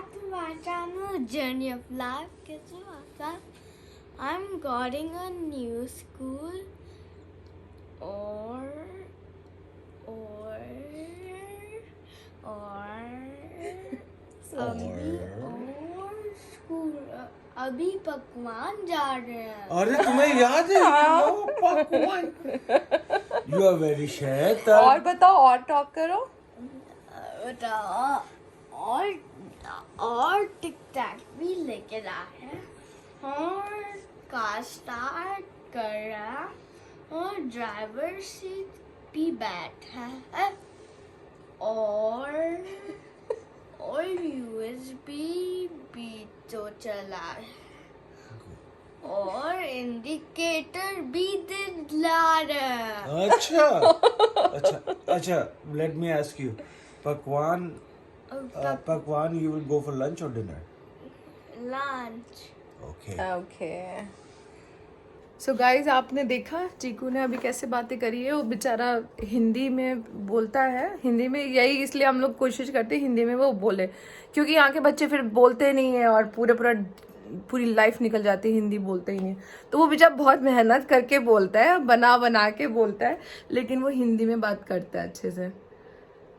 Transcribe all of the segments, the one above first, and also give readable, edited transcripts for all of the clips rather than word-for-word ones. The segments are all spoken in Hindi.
back to my channel, Journey of Life. Guess what? I'm going a new school, or school अभी पकवान जा रहे हैं. अरे तुम्हें याद है पकवान? You are very shy. और बताओ, और टॉक करो. और टिक टैक भी लेकर आए हैं और कार स्टार्ट कर रहा है और ड्राइवर सीट भी बैठा है और यूएसबी भी तो चला है और इंडिकेटर भी दिखला रहा है. अच्छा. Let me ask you, पकवान, you will go for lunch or dinner? Lunch. Okay. So guys, आपने देखा चीकू ने अभी कैसे बातें करी है. वो बेचारा हिंदी में बोलता है, हिंदी में यही इसलिए हम लोग कोशिश करते हैं हिंदी में वो बोले, क्योंकि यहाँ के बच्चे फिर बोलते नहीं है और पूरी लाइफ निकल जाती है हिंदी बोलते ही नहीं. तो वो बेचारा बहुत मेहनत करके बोलता है, बना के बोलता है, लेकिन वो हिंदी में बात करता है अच्छे से.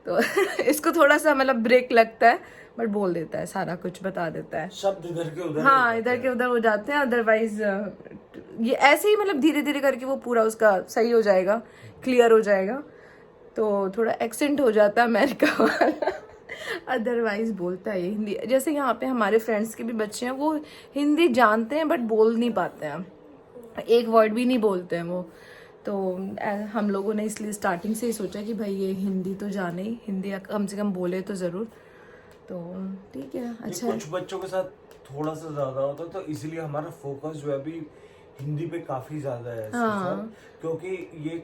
तो इसको थोड़ा सा मतलब ब्रेक लगता है, बट बोल देता है, सारा कुछ बता देता है. शब्द इधर के उधर, हाँ, इधर के उधर हो जाते हैं. अदरवाइज ये ऐसे ही मतलब धीरे धीरे करके वो पूरा उसका सही हो जाएगा, क्लियर हो जाएगा. तो थोड़ा एक्सेंट हो जाता है अमेरिका वाला. अदरवाइज बोलता है ये हिंदी. जैसे यहाँ पे हमारे फ्रेंड्स के भी बच्चे हैं, वो हिंदी जानते हैं बट बोल नहीं पाते हैं, एक वर्ड भी नहीं बोलते हैं वो. तो हम लोगों ने इसलिए स्टार्टिंग से ही सोचा कि भाई ये हिंदी तो जाने ही, हिंदी कम से कम बोले तो ज़रूर. तो ठीक है, अच्छा. कुछ बच्चों के साथ थोड़ा सा ज़्यादा होता है, तो इसलिए हमारा फोकस जो है अभी हिंदी पे काफ़ी ज़्यादा है. हाँ. क्योंकि ये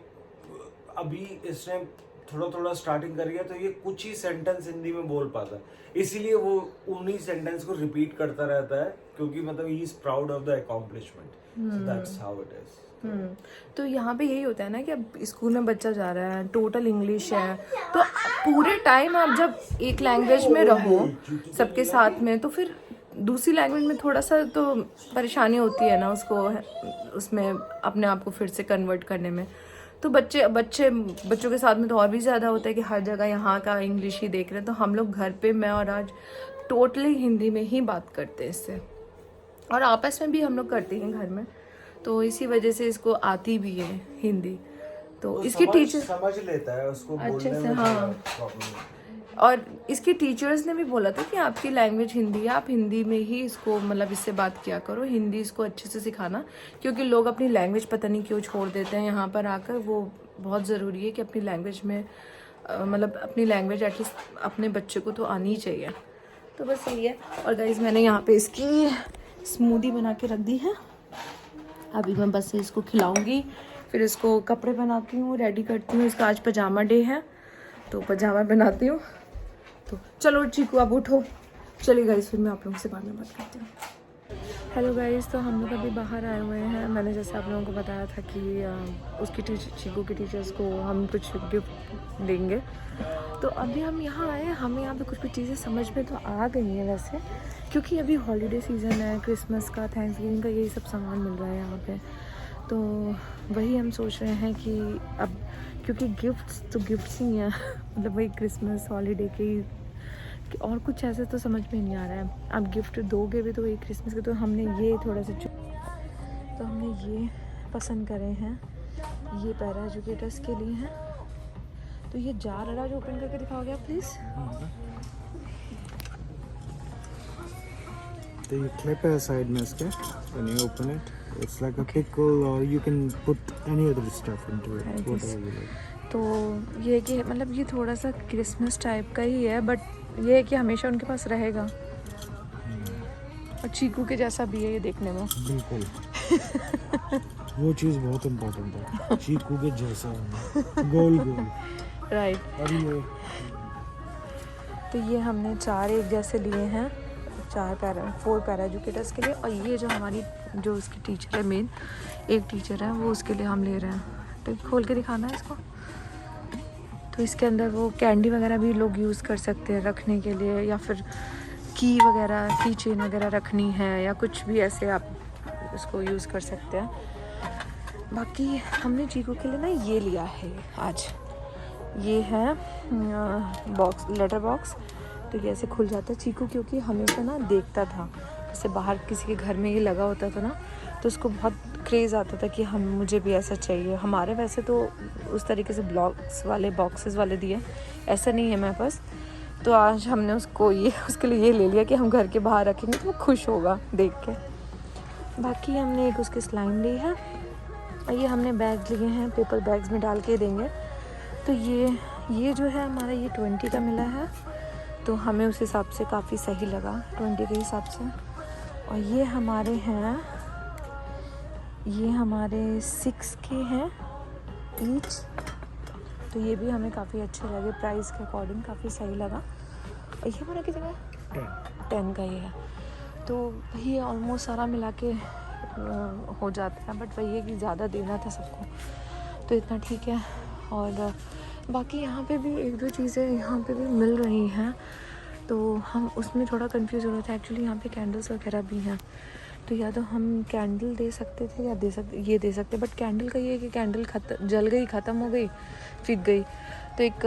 अभी इसने थोड़ा स्टार्टिंग करी है, तो ये कुछ ही सेंटेंस हिंदी में बोल पाता है, इसीलिए वो उन्हीं सेंटेंस को रिपीट करता रहता है, क्योंकि मतलब he is proud of the accomplishment. So that's how it is. तो यहाँ पे यही होता है ना कि अब स्कूल में बच्चा जा रहा है, टोटल इंग्लिश है, तो पूरे टाइम आप जब एक लैंग्वेज में रहो सबके साथ में, तो फिर दूसरी लैंग्वेज में थोड़ा सा तो परेशानी होती है ना उसको, उसमें अपने आप को फिर से कन्वर्ट करने में. तो बच्चों के साथ में तो और भी ज़्यादा होता है कि हर जगह यहाँ का इंग्लिश ही देख रहे हैं. तो हम लोग घर पे, मैं और आज टोटली हिंदी में ही बात करते हैं इससे, और आपस में भी हम लोग करते हैं घर में. तो इसी वजह से इसको आती भी है हिंदी. तो इसके टीचर समझ लेता है उसको अच्छे बोलने से. में. हाँ, और इसके टीचर्स ने भी बोला था कि आपकी लैंग्वेज हिंदी है, आप हिंदी में ही इसको मतलब इससे बात किया करो, हिंदी इसको अच्छे से सिखाना, क्योंकि लोग अपनी लैंग्वेज पता नहीं क्यों छोड़ देते हैं यहाँ पर आकर. वो बहुत ज़रूरी है कि अपनी लैंग्वेज में मतलब अपनी लैंग्वेज एटलीस्ट अपने बच्चे को तो आनी ही चाहिए. तो बस यही है. और गाइस, मैंने यहाँ पे इसकी स्मूदी बना के रख दी है. अभी मैं बस इसको खिलाऊंगी, फिर इसको कपड़े बनाती हूँ, रेडी करती हूँ. इसका आज पजामा डे है, तो पजामा बनाती हूँ. तो चलो चीकू, आप उठो. चलिए गाइस, फिर मैं आप लोगों से बाद में बात करती हूँ. हेलो गाइस, तो हम लोग अभी बाहर आए हुए हैं. मैंने जैसे आप लोगों को बताया था कि उसकी चीकू के टीचर्स को हम कुछ गिफ्ट देंगे. तो अभी हम यहाँ आए हैं. हमें यहाँ पे कुछ चीज़ें समझ में तो आ गई हैं वैसे, क्योंकि अभी हॉलीडे सीज़न है, क्रिसमस का, थैंक्सगिविंग का, यही सब सामान मिल रहा है यहाँ पे. तो वही हम सोच रहे हैं कि अब क्योंकि गिफ्ट्स ही हैं मतलब वही क्रिसमस हॉलीडे के, और कुछ ऐसे तो समझ में नहीं आ रहा है. आप गिफ्ट दोगे भी तो वही क्रिसमस के. तो हमने ये थोड़ा सा तो हमने ये पसंद करे हैं. ये पैरा एजुकेटर्स के लिए हैं. तो ये जार आज ओपन करके दिखाओगे आप प्लीज़. तो ये क्लिप है साइड में इसके. when you open it it's like a pickle or you can put any other stuff into it, whatever you like. तो ये है कि मतलब ये थोड़ा सा क्रिसमस टाइप का ही है, बट ये है कि हमेशा उनके पास रहेगा. और चीकू के जैसा भी है ये देखने में. बिल्कुल. वो चीज़ बहुत इम्पोर्टेंट है, चीकू के जैसा गोल. राइट. और ये तो ये हमने 4 एक जैसे लिए हैं, 4 पैरा एजुकेटर्स के लिए. और ये जो हमारी जो उसकी टीचर है, मेन एक टीचर है, वो उसके लिए हम ले रहे हैं. तो खोल के दिखाना है इसको. तो इसके अंदर वो कैंडी वगैरह भी लोग यूज़ कर सकते हैं रखने के लिए, या फिर की वगैरह, की चेन वगैरह रखनी है या कुछ भी ऐसे आप इसको यूज़ कर सकते हैं। बाकी हमने चीकू के लिए ना ये लिया है आज, ये है बॉक्स, लेटर बॉक्स। तो ये ऐसे खुल जाता है चीकू, क्योंकि हमेशा ना देखता था जैसे बाहर किसी के घर में ये लगा होता था ना, तो उसको बहुत क्रेज़ आता था कि मुझे भी ऐसा चाहिए। हमारे वैसे तो उस तरीके से ब्लॉक्स वाले, बॉक्सेस वाले दिए, ऐसा नहीं है मेरे पास। तो आज हमने उसके लिए ये ले लिया कि हम घर के बाहर रखेंगे तो वो खुश होगा देख के। बाकी हमने एक उसकी स्लाइम ली है, और ये हमने बैग लिए हैं, पेपर बैग्स में डाल के देंगे। तो ये जो है हमारा, ये 20 का मिला है, तो हमें उस हिसाब से काफ़ी सही लगा 20 के हिसाब से। और ये हमारे हैं, ये हमारे 6 के हैं ईच, तो ये भी हमें काफ़ी अच्छे लगे, प्राइस के अकॉर्डिंग काफ़ी सही लगा। और ये हमारा कितना 10 का ही है, तो वही ऑलमोस्ट सारा मिला के हो जाता है। बट वही है कि ज़्यादा देना था सबको, तो इतना ठीक है। और बाकी यहाँ पे भी 1-2 चीज़ें यहाँ पे भी मिल रही हैं, तो हम उसमें थोड़ा कंफ्यूज हो रहे थे। एक्चुअली यहाँ पे कैंडल्स वगैरह भी हैं, तो या तो हम कैंडल दे सकते थे या दे सकते, बट कैंडल का ये है कि कैंडल जल गई, ख़त्म हो गई, फिक गई। तो एक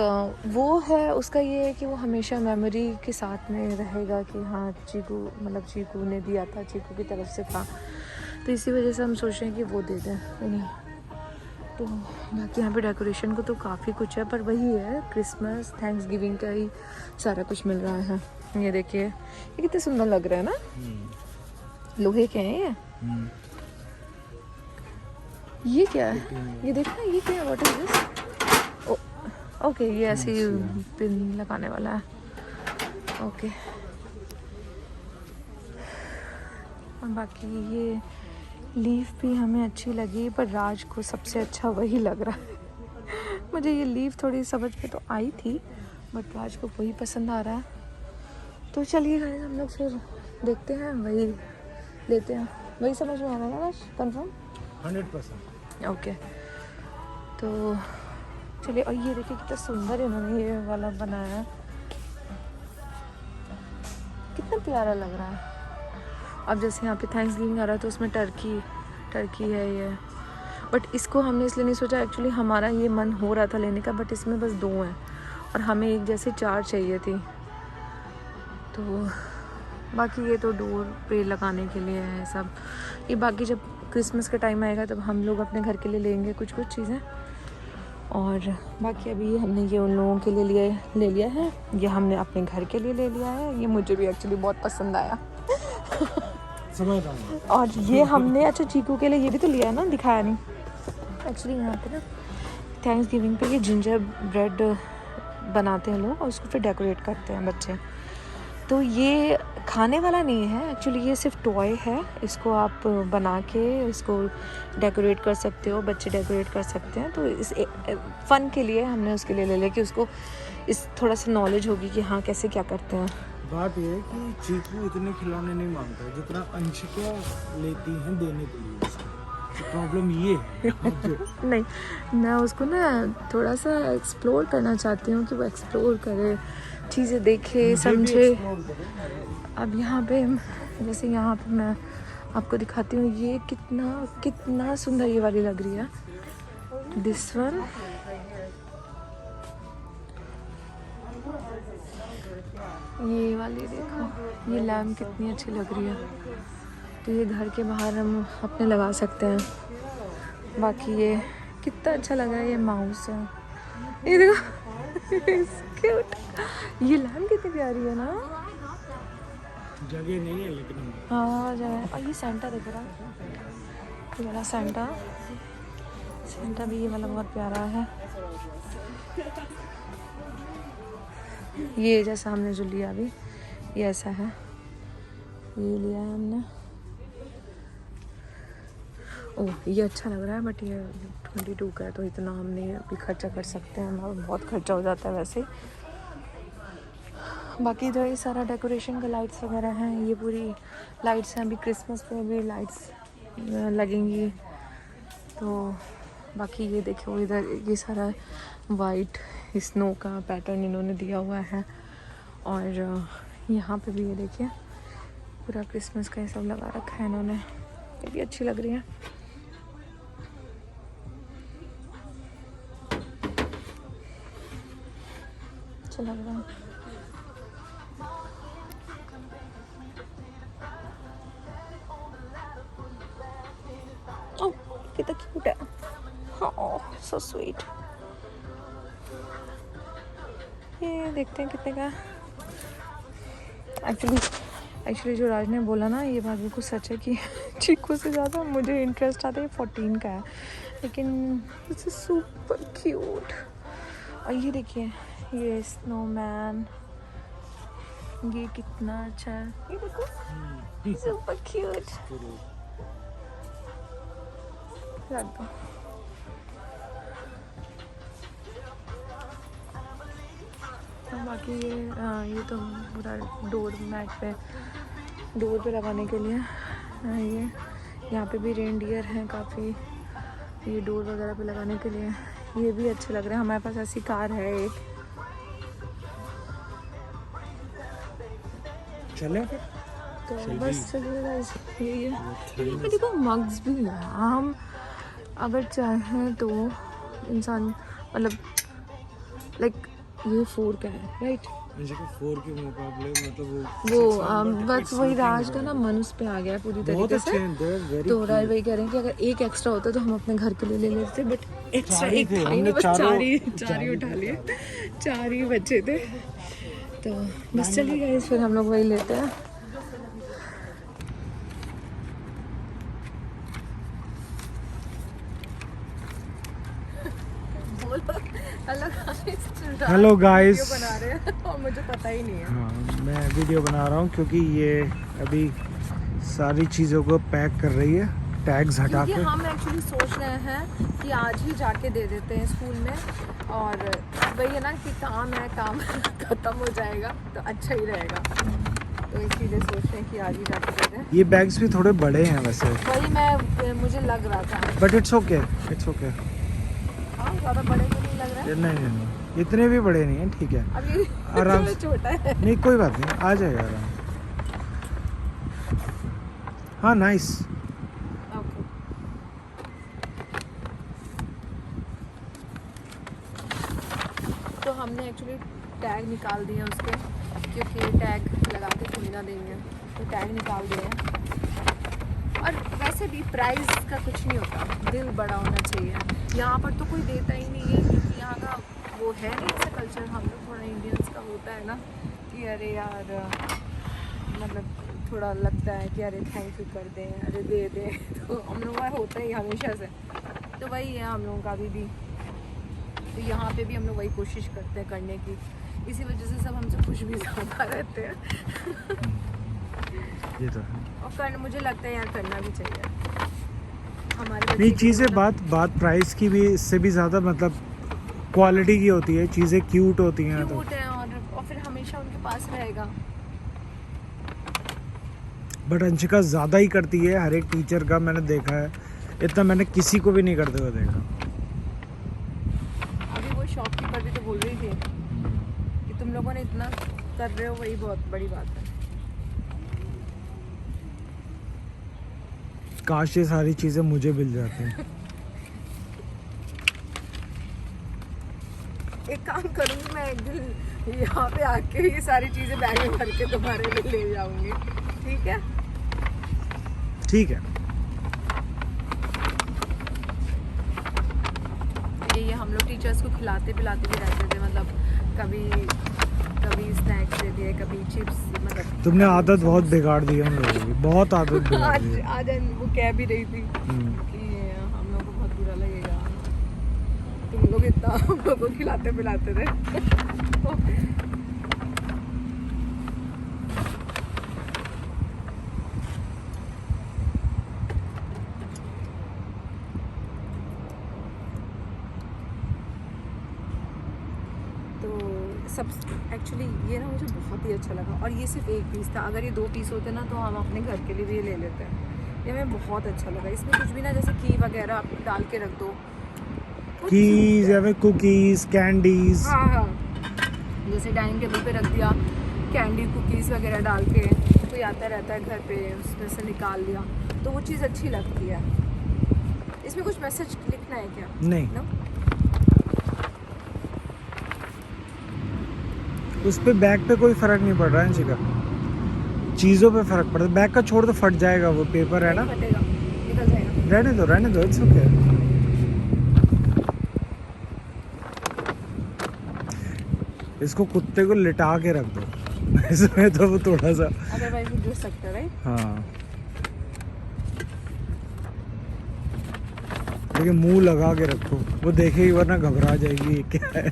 वो है, उसका ये है कि वो हमेशा मेमोरी के साथ में रहेगा कि हाँ चीकू ने दिया था, चीकू की तरफ से था, तो इसी वजह से हम सोच रहे हैं कि वो दे दें उन्हें। तो बाकी यहाँ पे डेकोरेशन को तो काफ़ी कुछ है, पर वही है क्रिसमस, थैंक्स गिविंग का ही सारा कुछ मिल रहा है। ये देखिए, ये कितने सुंदर लग रहा है ना, लोहे के हैं ये। ये क्या है, ये देखना, ये क्या है, व्हाट इज दिस? ओके, ये ऐसे ही पिन लगाने वाला है, ओके। और बाकी ये लीफ भी हमें अच्छी लगी, पर राज को सबसे अच्छा वही लग रहा है। मुझे ये लीफ थोड़ी समझ में तो आई थी, बट राज को वही पसंद आ रहा है। तो चलिए गाइस, हम लोग फिर देखते हैं, वही लेते हैं, वही समझ में आ रहा है ना राज, कंफर्म 100%। ओके। तो चलिए, और ये देखिए कितना सुंदर इन्होंने ये वाला बनाया है, कितना प्यारा लग रहा है। अब जैसे यहाँ पे थैंक्स गिविंग आ रहा है, तो उसमें टर्की है ये, बट इसको हमने इसलिए नहीं सोचा, एक्चुअली हमारा ये मन हो रहा था लेने का, बट इसमें बस 2 हैं और हमें एक जैसे 4 चाहिए थी। तो बाकी ये तो डोर पे लगाने के लिए है सब, ये बाकी जब क्रिसमस का टाइम आएगा तब हम लोग अपने घर के लिए लेंगे कुछ चीज़ें। और बाकी अभी हमने ये उन लोगों के लिए ले लिया है, ये हमने अपने घर के लिए ले लिया है, ये मुझे भी एक्चुअली बहुत पसंद आया। और ये हमने, अच्छा चीकू के लिए ये भी तो लिया है ना, दिखाया नहीं। एक्चुअली यहाँ पे ना थैंक्स गिविंग पे ये जिंजर ब्रेड बनाते हैं लोग, और उसको फिर डेकोरेट करते हैं बच्चे। तो ये खाने वाला नहीं है एक्चुअली, ये सिर्फ टॉय है, इसको आप बना के इसको डेकोरेट कर सकते हो, बच्चे डेकोरेट कर सकते हैं। तो इस फ़न के लिए हमने उसके लिए ले लिया कि उसको इस थोड़ा सा नॉलेज होगी कि हाँ कैसे क्या करते हैं। बात ये है कि चीकू इतने खिलौने नहीं मांगता है जितना अंशिका लेती हैं देने के लिए उसको। तो प्रॉब्लम ये है नहीं, मैं उसको ना थोड़ा सा एक्सप्लोर करना चाहती हूँ कि वो एक्सप्लोर करे, चीज़ें देखे, समझे। अब यहाँ पे जैसे यहाँ पे मैं आपको दिखाती हूँ, ये कितना सुंदर ये वाली लग रही है, दिस वन। ये वाली देखो, ये लैम्प कितनी अच्छी लग रही है, तो ये घर के बाहर हम अपने लगा सकते हैं। बाकी ये कितना अच्छा लग रहा है, ये माउस है, ये देखो क्यूट। ये लैम्प कितनी प्यारी है ना, जगह नहीं है लेकिन हाँ जगह। और ये सेंटा दिख रहा है, ये वाला सेंटा भी, ये वाला बहुत प्यारा है। ये जैसा हमने जो लिया अभी, ये ऐसा है, ये लिया है हमने। ओह ये अच्छा लग रहा है, बट ये 22 का है, तो इतना हमने अभी खर्चा कर सकते हैं, हमारा बहुत खर्चा हो जाता है वैसे। बाकी इधर ये सारा डेकोरेशन का लाइट्स वगैरह हैं, ये पूरी लाइट्स हैं, अभी क्रिसमस पे भी लाइट्स लगेंगी। तो बाकी ये देखो, इधर ये सारा वाइट स्नो का पैटर्न इन्होंने दिया हुआ है, और यहाँ पे भी ये देखिए पूरा क्रिसमस का ये सब लगा रखा है इन्होंने, ये भी अच्छी लग रही है। अच्छा लग रहा है। ओह कितना क्यूट है, ओह सो स्वीट। ये देखते हैं कितने का। एक्चुअली जो राज ने बोला ना, ये बात बिल्कुल सच है कि चीकू से ज़्यादा मुझे इंटरेस्ट आता है 14 का है, लेकिन दिस इज सुपर क्यूट। और ये देखिए ये स्नोमैन, ये कितना अच्छा है, ये देखो सुपर क्यूट। रख दो। बाकी ये तो पूरा डोर पे लगाने के लिए ये यहाँ पे भी रेनडियर हैं काफ़ी, ये डोर वगैरह पे लगाने के लिए ये भी अच्छे लग रहे हैं। हमारे पास ऐसी कार है एक। चले फिर तो बस चलिएगा। ये देखो मग्स भी है, हम अगर चाहें तो इंसान मतलब लाइक ये 4 का है राइट, 4 के मुकाबले मतलब वो बस वही राज का ना मन उस पे आ गया पूरी तरीके से। तो राज वही कह रहे हैं कि अगर एक एक्स्ट्रा होता तो हम अपने घर के लिए ले लेते, बट एक्स्ट्रा एक था ही नहीं, बस चार ही उठा लिए, 4 ही बच्चे थे। तो बस चलिए गाइस फिर हम लोग वही लेते हैं। हेलो गाइस, बना रहे हैं और मुझे पता ही नहीं है। हाँ मैं वीडियो बना रहा हूँ क्योंकि ये अभी सारी चीज़ों को पैक कर रही है, टैग्स हटा के। हम एक्चुअली सोच रहे हैं कि आज ही जाके दे देते हैं स्कूल में, और वही है ना कि काम खत्म हो जाएगा तो अच्छा ही रहेगा, तो इसीलिए सोच रहे हैं कि आज ही जाके दे दें। ये बैग्स भी थोड़े बड़े हैं वैसे, वही मुझे लग रहा था, but it's okay, it's okay. हाँ ज़्यादा बड़े तो नहीं लग रहा है। नहीं इतने भी बड़े नहीं हैं, ठीक है अभी आराम से, छोटा है। नहीं कोई बात नहीं, आ जाएगा आराम। हाँ नाइस। तो हमने एक्चुअली टैग निकाल दिए उसके, क्योंकि टैग लगा के थोड़ी ना देंगे, तो टैग निकाल दिए हैं। और वैसे भी प्राइस का कुछ नहीं होता, दिल बड़ा होना चाहिए। यहाँ पर तो कोई देता ही नहीं है, क्योंकि यहाँ का वो है नहीं ऐसा कल्चर। हम लोग थोड़ा इंडियंस का होता है ना कि अरे यार मतलब थोड़ा लगता है कि अरे थैंक यू कर दें, अरे दे दें, तो हम लोग का होता ही हमेशा से। तो वही है हम लोगों का भी। तो यहाँ पे भी हम लोग वही कोशिश करते हैं करने की, इसी वजह से सब हमसे खुश भी ज़्यादा रहते हैं। ये तो है। और मुझे लगता है यार करना भी चाहिए हमारे नहीं चीज़ें, बात प्राइस की भी, इससे भी ज़्यादा मतलब क्वालिटी की होती है, चीज़ें क्यूट होती हैं तो क्यूट है, और फिर हमेशा उनके पास रहेगा। बट अंशिका ज़्यादा ही करती है हर एक टीचर का, मैंने देखा है, इतना मैंने किसी को भी नहीं करते हुए देखा। अभी वो शॉपकीपर भी तो बोल रही थी कि तुम लोगों ने इतना कर रहे हो, वही बहुत बड़ी बात है। काश ये सारी चीज़ें मुझे मिल जाती हैं। एक काम करूँगी मैं, एक दिन यहाँ पे आके ये सारी चीज़ें बैग में भर के तुम्हारे लिए ले जाऊँगी, ठीक है? ठीक है। ये हम लोग टीचर्स को खिलाते पिलाते भी रहते थे, मतलब कभी स्नैक्स दे दिए, कभी चिप्स, मतलब तुमने आदत बहुत बिगाड़ दी हम लोगों की, बहुत आदत बिगाड़ दी। आज वो कह भी रही थी कि हम लोग को बहुत बुरा लगेगा, तुम लोग इतना हम लोग को खिलाते पिलाते थे। सब एक्चुअली ये ना मुझे बहुत ही अच्छा लगा, और ये सिर्फ एक पीस था। अगर ये 2 पीस होते ना तो हम अपने घर के लिए भी ये ले लेते हैं। ये हमें बहुत अच्छा लगा। इसमें कुछ भी ना, जैसे की वगैरह आप डाल के रख दो, कीज या फिर कुकीज, कैंडीज, हाँ, जैसे डाइनिंग टेबल पे रख दिया कैंडी कुकीज़ वगैरह डाल के कोई आता रहता है घर पे, उसमें से निकाल लिया, तो वो चीज़ अच्छी लगती है। इसमें कुछ मैसेज लिखना है क्या? नहीं नो? उस पे बैग पे कोई फर्क नहीं पड़ रहा है अंशिका, चीज़ों पे फर्क पड़ता है। बैग का छोड़ तो फट जाएगा, वो पेपर है ना, नहीं फटेगा, निकल जाएगा। रहने दो, इट्स ओके। इसको कुत्ते को लिटा के रख दो इसमें तो वो थोड़ा सा, अदरवाइज वो गिर सकता है, राइट? हाँ लेकिन मुंह लगा के रखो, वो देखेगी वरना घबरा जाएगी ये क्या है।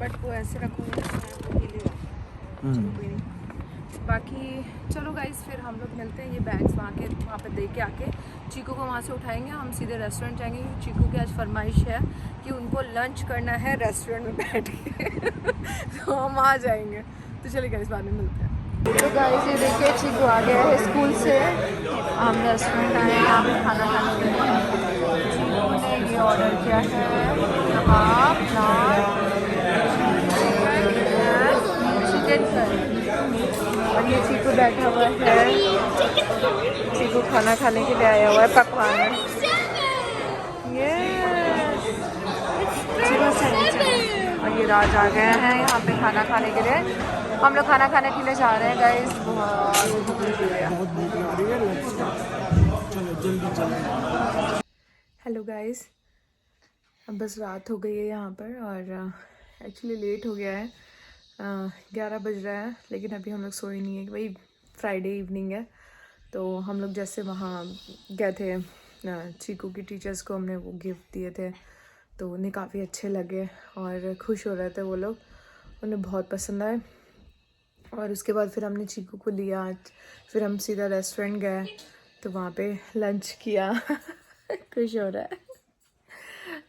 बट वो ऐसे रखूँगी वो हिलेगा। चलो कोई नहीं। बाकी चलो गाइस, फिर हम लोग मिलते हैं। ये बैग्स वहाँ पे दे के आके चीकू को वहाँ से उठाएंगे, हम सीधे रेस्टोरेंट जाएंगे क्योंकि चीकू की आज फरमाइश है कि उनको लंच करना है रेस्टोरेंट में बैठ के तो हम आ जाएंगे। तो चलिए गाइस, बाद में मिलते हैं। तो गाइस ये देखिए, चीकू आ गया है स्कूल से, हम रेस्टोरेंट आए हैं यहाँ पे खाना खाने के लिए। चीकू ने ये ऑर्डर किया है कबाब, नान, चिकन करी, और ये चीकू बैठा हुआ है, चीकू खाना खाने के लिए आया हुआ है पकवान में। ये और ये राज आ गए हैं यहाँ पे खाना खाने के लिए। हम लोग खाना खाने के लिए जा रहे हैं गाइस, बहुत भूख लगी है। हेलो गाइस, अब बस रात हो गई है यहाँ पर, और एक्चुअली लेट हो गया है, 11 बज रहा है, लेकिन अभी हम लोग सोए नहीं है कि भाई फ्राइडे इवनिंग है। तो हम लोग जैसे वहाँ गए थे, चीकू की टीचर्स को हमने वो गिफ्ट दिए थे, तो उन्हें काफ़ी अच्छे लगे और खुश हो रहे थे वो लोग, उन्हें बहुत पसंद आए। और उसके बाद फिर हमने चीकू को लिया, फिर हम सीधा रेस्टोरेंट गए, तो वहाँ पे लंच किया खुश हो रहा है,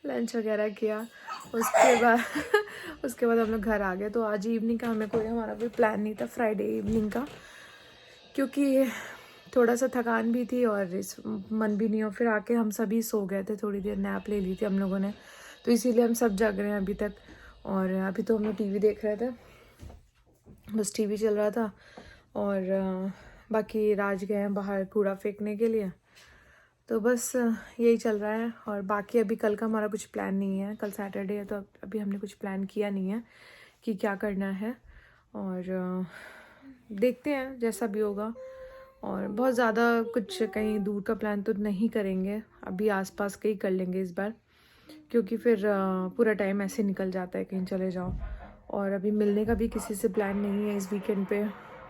लंच वगैरह किया। उसके बाद हम लोग घर आ गए। तो आज इवनिंग का हमारा कोई प्लान नहीं था फ्राइडे इवनिंग का, क्योंकि थोड़ा सा थकान भी थी और मन भी नहीं हो। फिर आके हम सभी सो गए थे, थोड़ी देर नैप ले ली थी हम लोगों ने, तो इसीलिए हम सब जग रहे हैं अभी तक। और अभी तो हम लोग टीवी देख रहे थे, बस टीवी चल रहा था। और बाकी राज गए हैं बाहर कूड़ा फेंकने के लिए, तो बस यही चल रहा है। और बाकी अभी कल का हमारा कुछ प्लान नहीं है, कल सैटरडे है, तो अभी हमने कुछ प्लान किया नहीं है कि क्या करना है, और देखते हैं जैसा भी होगा। और बहुत ज़्यादा कुछ कहीं दूर का प्लान तो नहीं करेंगे, अभी आसपास का ही कर लेंगे इस बार, क्योंकि फिर पूरा टाइम ऐसे निकल जाता है कहीं चले जाओ। और अभी मिलने का भी किसी से प्लान नहीं है इस वीकेंड पे,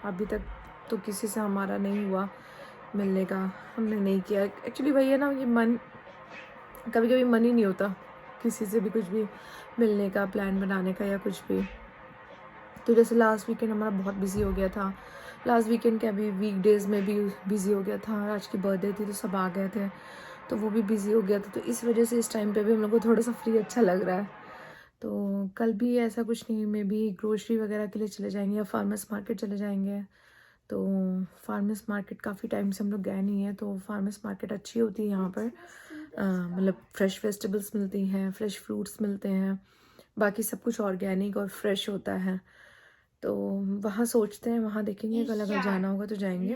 अभी तक तो किसी से हमारा नहीं हुआ मिलने का, हमने नहीं किया। एक्चुअली भैया ना, ये मन कभी कभी मन ही नहीं होता किसी से भी कुछ भी मिलने का, प्लान बनाने का या कुछ भी। तो जैसे लास्ट वीकेंड हमारा बहुत बिजी हो गया था, लास्ट वीकेंड के अभी वीकडेज़ में भी बिज़ी हो गया था। आज की बर्थडे थी तो सब आ गए थे, तो वो भी बिज़ी हो गया था। तो इस वजह से इस टाइम पे भी हम लोग को थोड़ा सा फ्री अच्छा लग रहा है। तो कल भी ऐसा कुछ नहीं, मैं भी ग्रोसरी वगैरह के लिए चले जाएंगे या फार्मर्स मार्केट चले जाएंगे। तो फार्मर्स मार्केट काफ़ी टाइम से हम लोग गए नहीं है, तो फार्मर्स मार्केट अच्छी होती है यहाँ पर, मतलब फ्रेश वेजिटेबल्स मिलती हैं, फ्रेश फ्रूट्स मिलते हैं, बाकी सब कुछ ऑर्गेनिक और फ्रेश होता है। तो वहाँ सोचते हैं, वहाँ देखेंगे, कल अगर जाना होगा तो जाएंगे।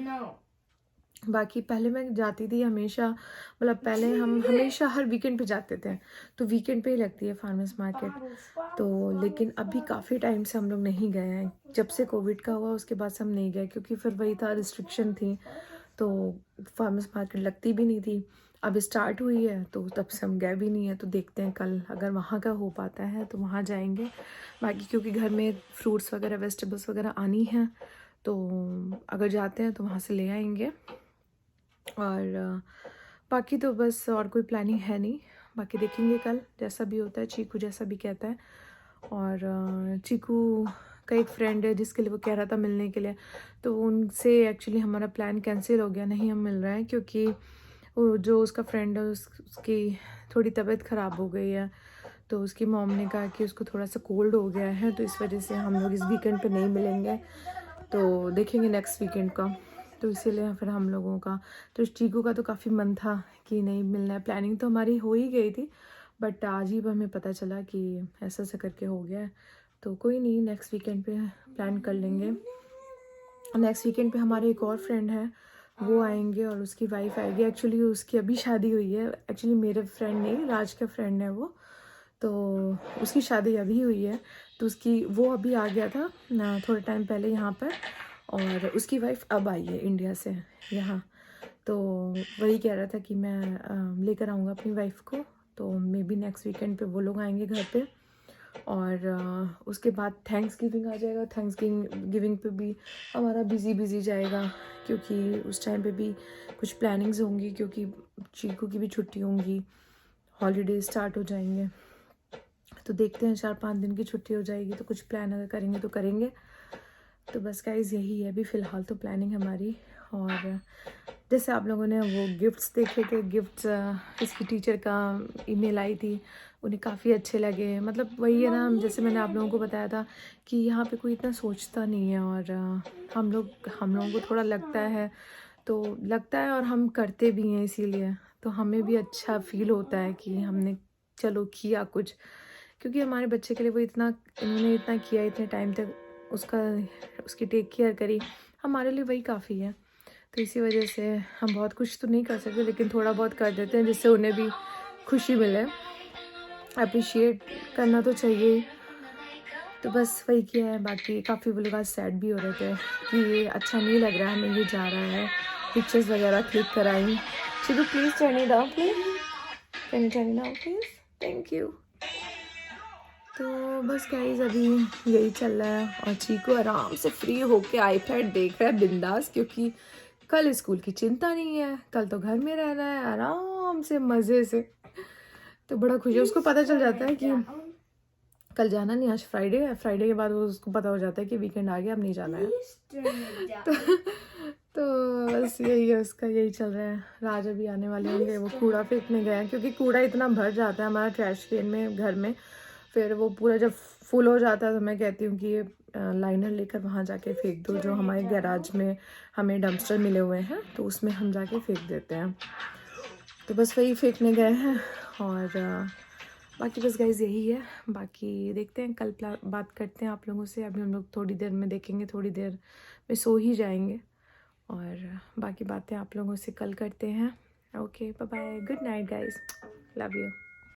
बाकी पहले मैं जाती थी हमेशा, मतलब पहले हम हमेशा हर वीकेंड पे जाते थे, तो वीकेंड पे ही लगती है फार्मर्स मार्केट। तो लेकिन अभी काफ़ी टाइम से हम लोग नहीं गए हैं, जब से कोविड का हुआ उसके बाद से हम नहीं गए, क्योंकि फिर वही था, रिस्ट्रिक्शन थी, तो फार्मर्स मार्केट लगती भी नहीं थी। अब स्टार्ट हुई है तो तब से हम गए भी नहीं है। तो देखते हैं कल अगर वहाँ का हो पाता है तो वहाँ जाएंगे। बाकी क्योंकि घर में फ्रूट्स वगैरह वेजिटेबल्स वगैरह आनी हैं, तो अगर जाते हैं तो वहाँ से ले आएंगे। और बाकी तो बस और कोई प्लानिंग है नहीं, बाकी देखेंगे कल जैसा भी होता है, चीकू जैसा भी कहता है। और चीकू का एक फ्रेंड है जिसके लिए वो कह रहा था मिलने के लिए, तो उनसे एक्चुअली हमारा प्लान कैंसिल हो गया, नहीं हम मिल रहे हैं, क्योंकि वो जो उसका फ्रेंड है उसकी थोड़ी तबीयत ख़राब हो गई है। तो उसकी मॉम ने कहा कि उसको थोड़ा सा कोल्ड हो गया है, तो इस वजह से हम लोग इस वीकेंड पे नहीं मिलेंगे। तो देखेंगे नेक्स्ट वीकेंड का तो इसीलिए फिर हम लोगों का, तो चीकू का तो काफ़ी मन था कि नहीं मिलना है। प्लानिंग तो हमारी हो ही गई थी, बट आज ही हमें पता चला कि ऐसा ऐसा करके हो गया है। तो कोई नहीं, नेक्स्ट वीकेंड पे प्लान कर लेंगे। नेक्स्ट वीकेंड पे हमारे एक और फ्रेंड है, वो आएंगे और उसकी वाइफ आएगी। एक्चुअली उसकी अभी शादी हुई है, एक्चुअली मेरे फ्रेंड नहीं, राज का फ्रेंड है वो, तो उसकी शादी अभी हुई है। तो वो अभी आ गया था ना थोड़े टाइम पहले यहाँ पर, और उसकी वाइफ अब आई है इंडिया से यहाँ। तो वही कह रहा था कि मैं लेकर आऊँगा अपनी वाइफ को, तो मे बी नेक्स्ट वीकेंड पे वो लोग आएंगे घर पे। और उसके बाद थैंक्स गिविंग आ जाएगा। थैंक्स गिविंग पे भी हमारा बिजी जाएगा, क्योंकि उस टाइम पे भी कुछ प्लानिंग्स होंगी, क्योंकि चीकू की भी छुट्टी होंगी, हॉलीडे स्टार्ट हो जाएंगे। तो देखते हैं 4-5 दिन की छुट्टी हो जाएगी तो कुछ प्लान अगर करेंगे तो करेंगे। तो बस गाइज यही है अभी फ़िलहाल तो प्लानिंग हमारी। और जैसे आप लोगों ने वो गिफ्ट्स देखे थे, गिफ्ट्स इसकी टीचर का ईमेल आई थी, उन्हें काफ़ी अच्छे लगे। मतलब वही है ना, जैसे मैंने आप लोगों को बताया था कि यहाँ पे कोई इतना सोचता नहीं है, और हम लोगों को थोड़ा लगता है और हम करते भी हैं, इसीलिए तो हमें भी अच्छा फील होता है कि हमने चलो किया कुछ, क्योंकि हमारे बच्चे के लिए इन्होंने इतना किया, इतने टाइम तक उसकी टेक केयर करी, हमारे लिए वही काफ़ी है। तो इसी वजह से हम बहुत कुछ तो नहीं कर सकते, लेकिन थोड़ा बहुत कर देते हैं जिससे उन्हें भी खुशी मिले। अप्रिशिएट करना तो चाहिए। तो बस वही किया है। बाकी काफ़ी वो लोग आज सैड भी हो रहे थे कि ये अच्छा नहीं लग रहा है, हमें ये जा रहा है। पिक्चर्स वगैरह क्लिक कराई। Chiku please turn it down please, can you turn it down please, thank you. तो बस गाइस अभी यही चल रहा है, और चीकू आराम से फ्री होके आईपैड देख रहा है बिंदास, क्योंकि कल स्कूल की चिंता नहीं है, कल तो घर में रहना है आराम से मज़े से। तो बड़ा खुश है, उसको पता चल जाता है कि कल जाना नहीं, आज फ्राइडे है, फ्राइडे के बाद उसको पता हो जाता है कि वीकेंड आ गया, अब नहीं जाना है। तो बस यही है, उसका यही चल रहा है। राज अभी आने वाले होंगे, वो कूड़ा फेंकने गए हैं, क्योंकि कूड़ा इतना भर जाता है हमारा ट्रैश कैन में घर में, फिर वो पूरा जब फुल हो जाता है तो मैं कहती हूँ कि ये लाइनर लेकर वहाँ जाके फेंक दो, जो हमारे गैराज में हमें डंपस्टर मिले हुए हैं, तो उसमें हम जाके फेंक देते हैं। तो बस वही फेंकने गए हैं। और बाकी बस गाइज यही है। बाकी देखते हैं, कल बात करते हैं आप लोगों से। अभी हम लोग थोड़ी देर में देखेंगे, थोड़ी देर में सो ही जाएंगे, और बाकी बातें आप लोगों से कल करते हैं। Okay bye bye, good night guys, love you.